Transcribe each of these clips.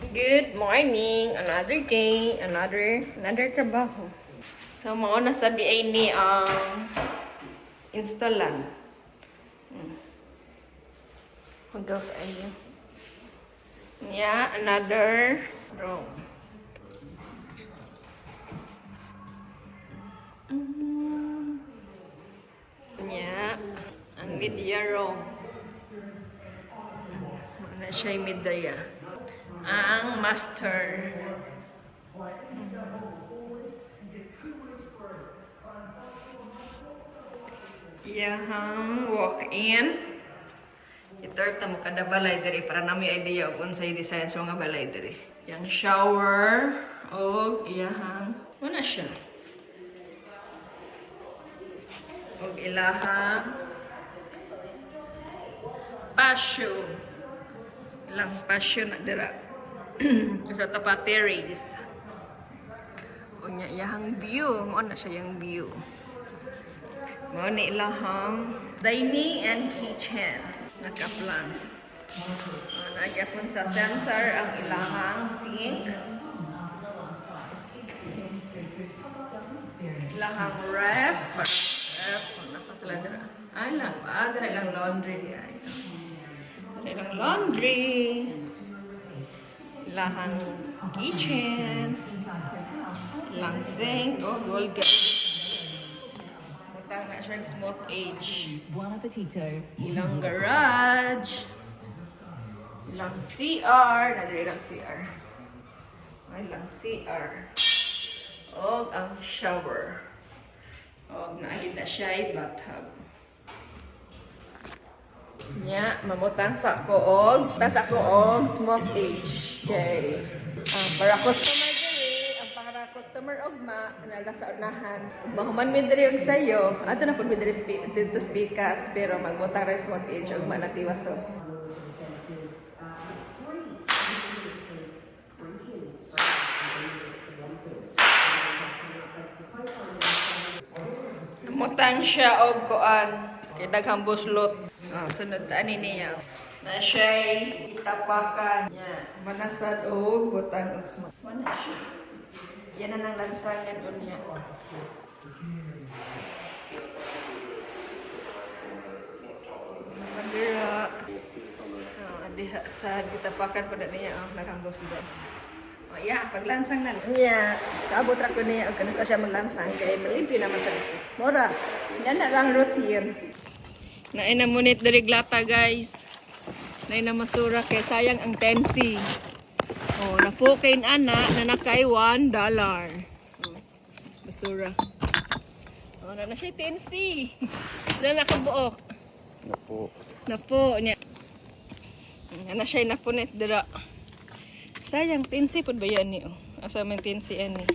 Good morning. Another day, another trabaho. So mao na sa di ni ang installan. Hanggang kayo. Yeah, another room. Yeah, ang media room. Ano siya yung media? Ang master. Yahang walk-in. Ito mo kada balay diri para nami idea og unsay design sa mga balay diri. Yang shower og iyahang wala siya. Og ilahang pasyo. Ilang pasyo na dira. Sa tapat terrace. Og iyahang view, mo na siya yung view. Mo ni ilahang dining and kitchen. Naka-plans. Nagyapon sa center ang ilahang sink. Ilahang ref. Ref. Nakasala dira. Ay lang. Dira ilang laundry di ay. Dira ilang laundry. Ilahang kitchen. Ilang sink. Oh, gold guys. Tang na siyang smooth edge. Buon appetito. Ilang garage. Ilang CR. Nadali ilang CR. Ay, ilang CR. O ang shower. O naagid na siya ay bathtub. Nya, mamutang sa ko og smooth edge. Okay. Para customer customer ogma nala sa unahan mahuman mi diri og sayo ato na pud mi diri dito speakers pero magbutang ra smooth edge ogma na tiwaso mutang siya og kuan kay daghang buslot sunod ani niya na siya itapakan nya manasad og butang og smooth mana siya. Yan na ng lansangan unya. Mandira. Diha sa gitapakan po na niya. Nakambos doon. Yeah, paglansang na. Yeah, kaabot ra ko niya. Kung sa siya maglansang. Kaya malimpyo naman sa dito. Mora. Yan na lang routine. Nain na munit dari glata guys. Nain na masura. Kaya sayang ang tensi. Oh, napukin ana na nakay $1. Basura. Oh, na siya tensi. Dala ka buok. Napo niya. Ana siya napunit dira. Sayang tensi pud ba yan ni oh. Asa man tensi ani.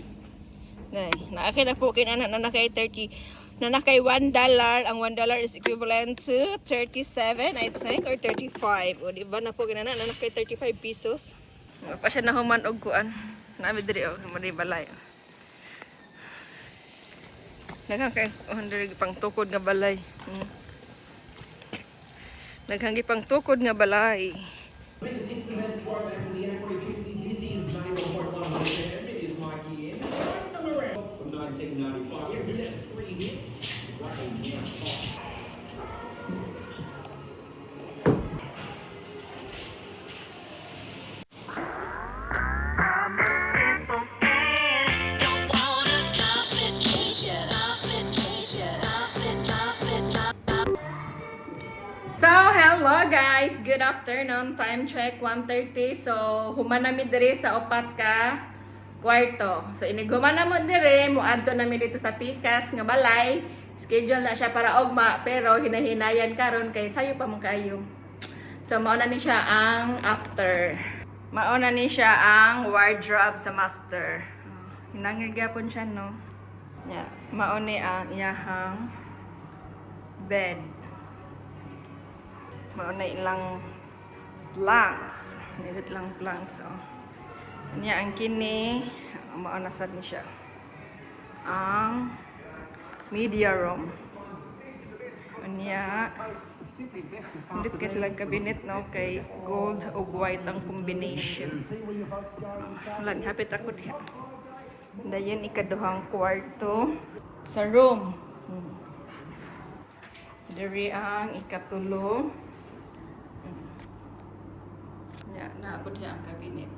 Nay, naakay napukin ana na nakay 30. Na nakay $1. Ang $1 is equivalent to 37 I think or 35. O di ba napukin ana na nakay 35 pesos. Pa siya nahuman og kuan. Naami diri og mari balay. Naghang kay diri pang tukod nga balay. Naghang pang tukod nga balay. So, hello guys! Good afternoon. Time check, 1:30. So, human nami diri sa upat ka kwarto. So, inighuman na mo diri, muadto nami dito sa Pikas nga balay. Schedule na siya para ogma, pero hinahinayan karon kay sayo pa mo kayo. So, mauna ni siya ang after. Mauna ni siya ang wardrobe sa master. Hinangirgapon siya, no? Yeah. Mauni ang iyahang bed. Mauna ilang planks. Nilit lang planks. Oh. Kanya ang kini. Mauna sad ni siya. Ang media room. Kanya Hindi kay silang cabinet, no? Kay gold o white ang combination. Wala, hapit ako diha. Dayon ikaduhang kwarto sa room. Diri ang ikatulo. Ya, naabot diha ang cabinet.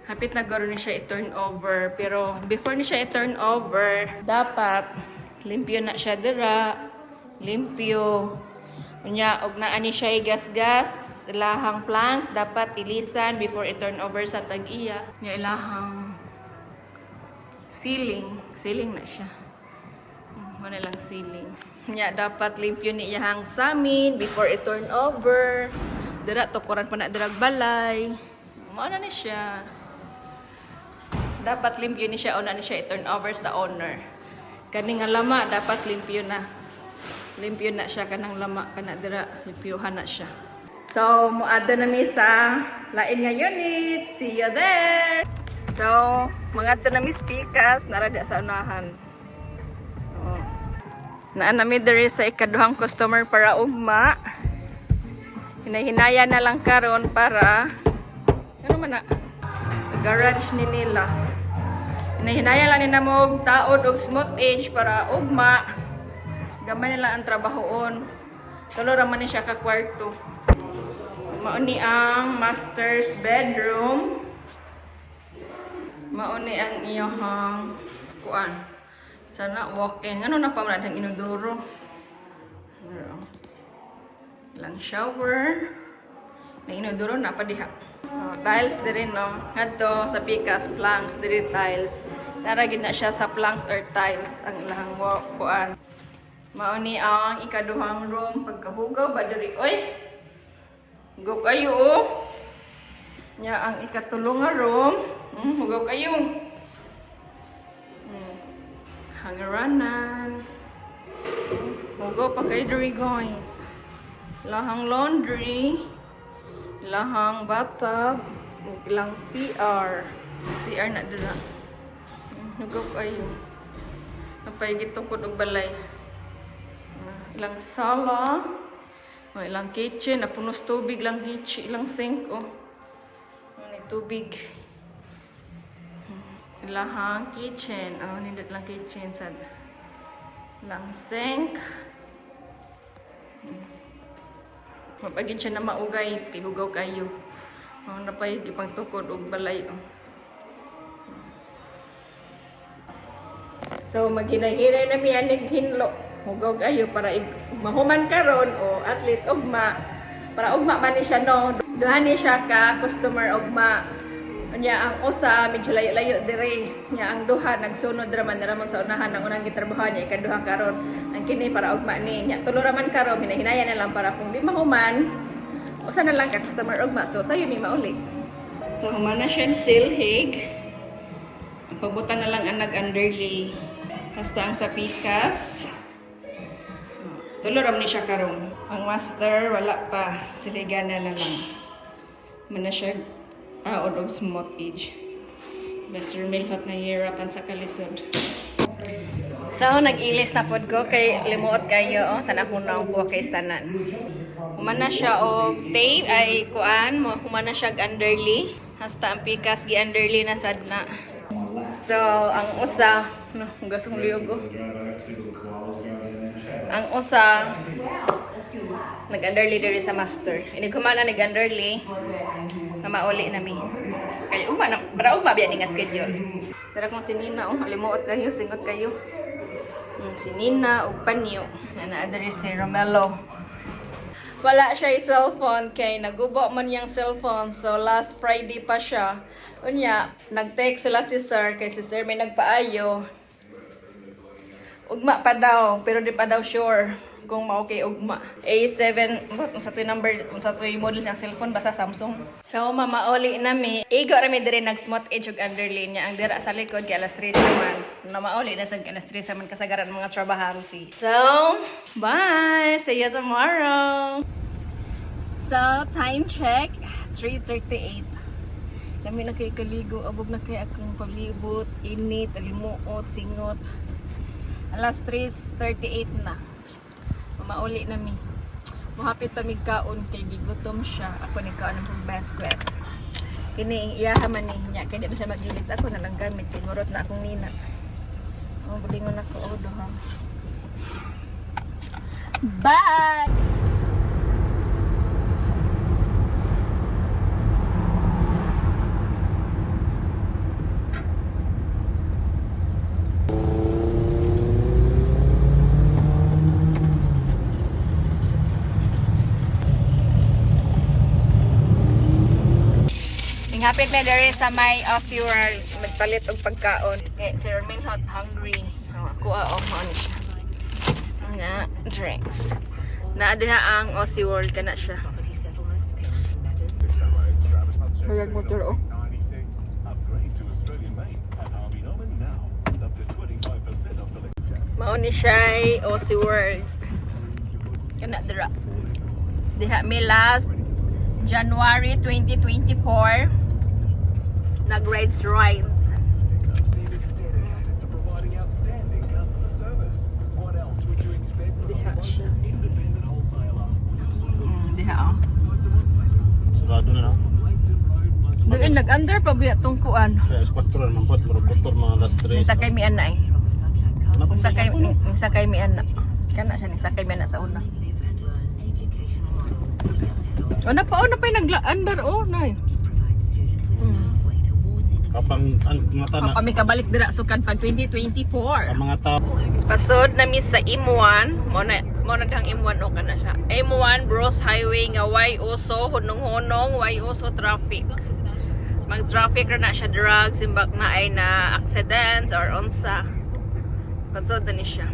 Hapit na garo ni siya i-turn over, pero before ni siya i-turn over, dapat limpyo na siya dira, limpyo. Unya og naa ni siya igasgas, ilahang planks dapat ilisan before i-turn over sa tag-iya. Nya ilahang ceiling na siya. Wala lang ceiling. Nya dapat limpyo ni iyang samin before i-turn over. Dira tukuran pa na dirag balay. Mao na ni siya. Dapat limpyo ni siya o na ni siya i-turn over sa owner. Kani nga lama, dapat limpyo na. Limpyo na siya kanang lama, kana dira, limpyohan na siya. So, muadto na mi sa lain nga unit. See you there! So, muadto na mi speakers, narada sa unahan. Oh. Naan na mi diri sa ikaduhang customer para ugma. Hinahinaya na lang karon para, ano man na, garage ni nila. Hinahinaya lang nila mo taod og smooth edge para ugma. Gamay nila ang trabahoon. Tulo raman ni siya ka kwarto. Mao ni ang master's bedroom. Mao ni ang iyahang kuan. Sana walk-in. Ano na pa man ang inodoro. Lang shower. Na inodoro na pa diha. Tiles diri no. Ngadto sa pikas planks diri tiles. Naragid na siya sa planks or tiles ang lahang kuan. Mao ni ang ikaduhang room pagkahugaw ba diri oy. Hugaw kayo oh. Nya ang ikatulo nga room, hugaw kayo. Hangaranan. Hugaw pa kayo diri guys. Lahang laundry. Lahang bathtub, ilang CR. CR na dira. Hugaw kayo. Napay gitukod og balay. Ilang sala. Ilang kitchen, napunos tubig lang kitchen, ilang sink oh. May tubig. Ilahang kitchen, oh nindot lang kitchen sad. Ilang sink. Mapagin siya na mao guys, kay hugaw kayo. Oh, napay gipang tukod og balay oh. So maghinay-hinay na mi anig hinlo. Hugaw kayo para mahuman karon o at least ugma. Para ugma man ni siya no. Duha ni siya ka customer ugma. Nya ang usa medyo layo-layo dire. Nya ang duha nagsunod ra man sa unahan ang unang gitrabaho niya ikaduha karon. Ang kini para ugma ni. Nya tulo ra man karon hinahinaya na lang para kung di mahuman usa na lang ka customer ugma. So sayo mi mauli. So human na siya silhig. Ang pagbutan na lang ang nag-underlay. Basta ang sa pikas. Tuloram ni siya karon. Ang master wala pa, siligana na lang. Mana siya aod og smooth edge. Mr. Milhot na hirapan sa kalisod. So nag-ilis na pod ko kay limuot kayo oh, tanahon na ang buwa kay istanan. Humana siya og tape ay kuan mo, humana siya underly. Hasta ang pikas gi underly na sadna. So ang usa no, gasong liog oh. Ang usa nag-underlay diri sa master. Ini kumana nag-underlay na mauli na mi. Kaya uma na para uma biya ni nga schedule. Tara kung sinina oh, limuot kayo, singot kayo. Sinina ug panyo. Na diri si Romelo. Wala siya cellphone kay nagubo man yang cellphone. So last Friday pa siya. Unya, nag-text sila si sir kay si sir may nagpaayo. Ugma pa daw, pero di pa daw sure kung ma-okay ugma. A7, kung sa to'y number, kung sa to'y model ng cellphone, basta Samsung. So, mamauli nami. Igo rami dire nag-smooth edge ug underlay niya. Ang dira sa likod, kay alas 3 naman. Na mauli na sa alas 3 naman kasagaran mga trabahan si. So, bye! See you tomorrow! So, time check, 3:38. Kami na kay kaligo, abog na kay akong palibot, init, alimuot, singot. Alas 3:38 na. Mauli na mi. Mahapit tamig kaon kay gigutom siya. Ako ni kaon ng basket. Kini iyaha man niya kay di ba siya magilis. Ako na lang gamit kay murot na akong nina. Oh, bulingon ako oh duha. Bye. Hapit na dere sa may Aussie World. Magpalit og pagkaon. Okay, Sir Minhot hungry. Kuha o mo siya. Nga drinks. Naa diha ang Aussie World kana siya. Hayag motor oh. Mao ni siya Aussie World. Kana dira. Diha mi last January 2024. Nag-rides. Diha siya. Diha oh. Sarado na na. Doon nag-under pa ba itong kuan? Kaya 4 naman po. Marapotor mga last 3. Nisakay mi ana eh. Nisakay mi ana. Kana siya nisakay mi ana sa una. Ano pa yung nagla-under oh, nay. Kapang ang mga tanan. Kami kabalik dira sukan pag 2024. Ang mga tao. Pasod na mi sa M1, mo na dang M1 o kana siya. M1 Bros Highway nga way uso hunong-hunong, way uso traffic. Mag-traffic ra na siya drugs, simbak na ay na accidents or unsa. Pasod na ni siya.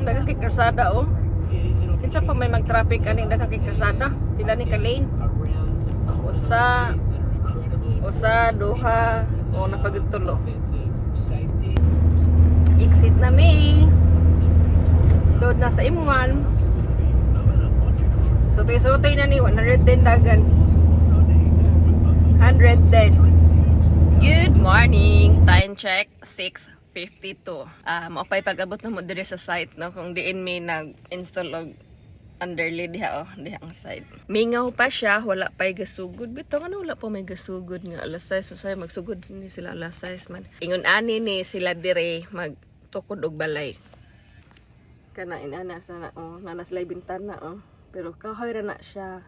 Daghang kay kalsada oh. Kinsa pa may mag-traffic aning daghang kay kalsada? Pila ni ka lane? Usa, duha, o napagtulo. Exit na mi. So nasa M1. So sotoy na ni 110 dagan. 110. Good morning. Time check 6:52. Maupay pag-abot na mo dire sa site no kung diin mi nag-install og underlay diha oh, diha ang site. Mingaw pa siya, wala pay gasugod. Bitaw ano wala pa may gasugod nga alas 6 usay magsugod ni sila alas 6 man. Ingon ani ni sila dire magtukod og balay. Kana inana sa na oh, nanas lay bintana oh. Pero kahoy ra na siya.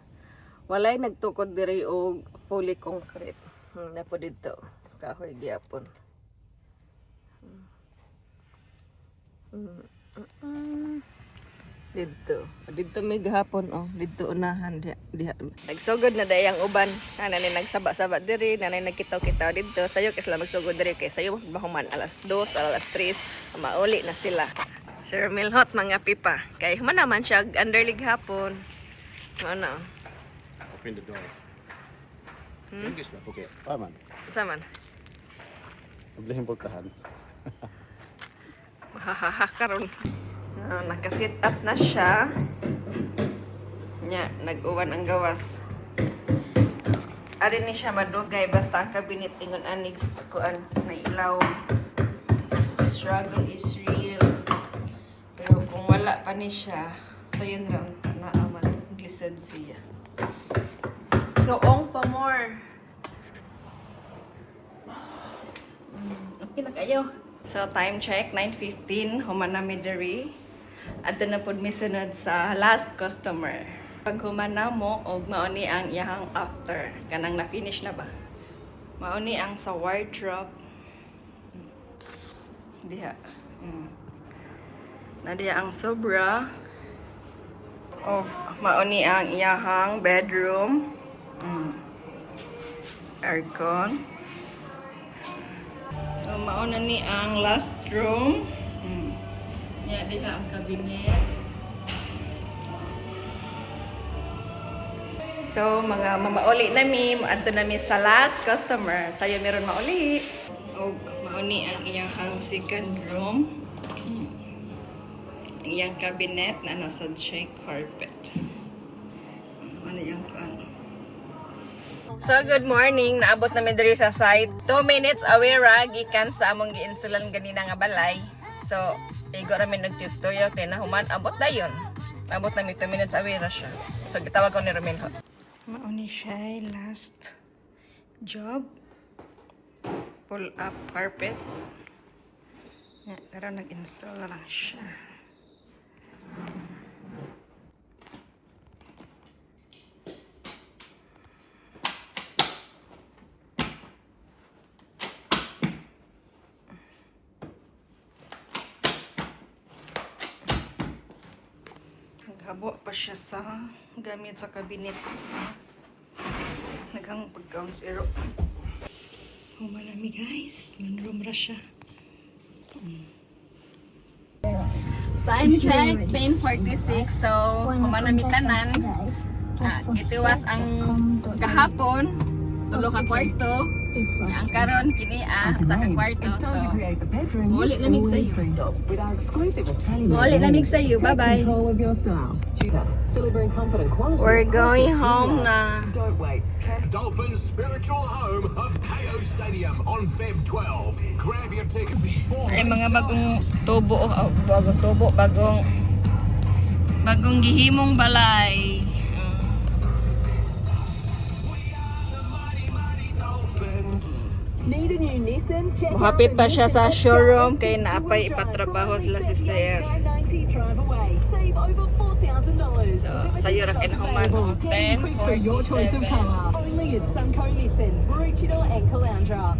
Walay nagtukod dire og fully concrete. Napo dito kahoy gyapon. Dito may gahapon oh, dito unahan diha. Nagsugod na dayang uban, nanay nagsaba-saba diri, nanay nagkitaw-kitaw dito. Sayo kay sila magsugod diri kay sayo bahuman alas 2, alas 3, mauli na sila. Sir Milhot mga pipa. Kay human naman siya underlig hapon. Ano? Open the door. Ingis na okay. Paman. Saman. Oblihin pultahan. Hahaha karon. Naka-sit up na siya. Nya, nag-uwan ang gawas. Ari ni siya madugay basta ang kabinet ingon anig kuan na ilaw. Struggle is real. Pero kung wala pa ni siya, so yun lang naaman glised siya. So ong pa more. Okay na kayo. So time check 9:15 human na mi diri. Adto na pud mi sunod sa last customer. Pag human na mo og mao ni ang iyang after kanang na finish na ba. Mao ni ang sa wardrobe. Diha. Na diha ang sobra. Oh, mao ni ang iyang bedroom. Aircon. So, mauna ni ang last room. Yan, diha ang cabinet. So, mga mamauli na mi, adto na mi sa last customer. Sayo meron mauli. O, mauni ang iyang second room. Ang iyang cabinet na nasa shake carpet. Ano yung So, good morning. Naabot namin diri sa site. 2 minutes away ra gikan sa among gi-installan ganina nga balay. So, igo ra mi nagtuyok din na human abot dayon. Abot namin 2 minutes away ra siya. So, gitawag ko ni Romelho. Mao ni siya last job. Pull up carpet. Ya, pero nag-install na lang siya. Naghabo pa siya sa gamit sa cabinet. Naghang pag-ground zero. Humanami guys. Manroom ra siya. Time check, 10:46. So, humanami tanan. Itiwas ang kahapon. Tulo ka kwarto. Ang karon kini sa ka kwarto. So, muli lamig sa'yo. Muli lamig sa'yo. Bye-bye. We're going home na. Dolphins' spiritual home of KO Stadium on Feb 12. Grab your ticket before. Ay mga bagong tubo, bagong gihimong balay. Need a new Nissan? Check Mahapit pa siya sa showroom kay naapay ipatrabaho sila si Sir. 990 drive away. Save over $4,000. So, sa'yo ra kinahuman. 10:47. Only at Sunco Nissan, Maroochydore and Caloundra.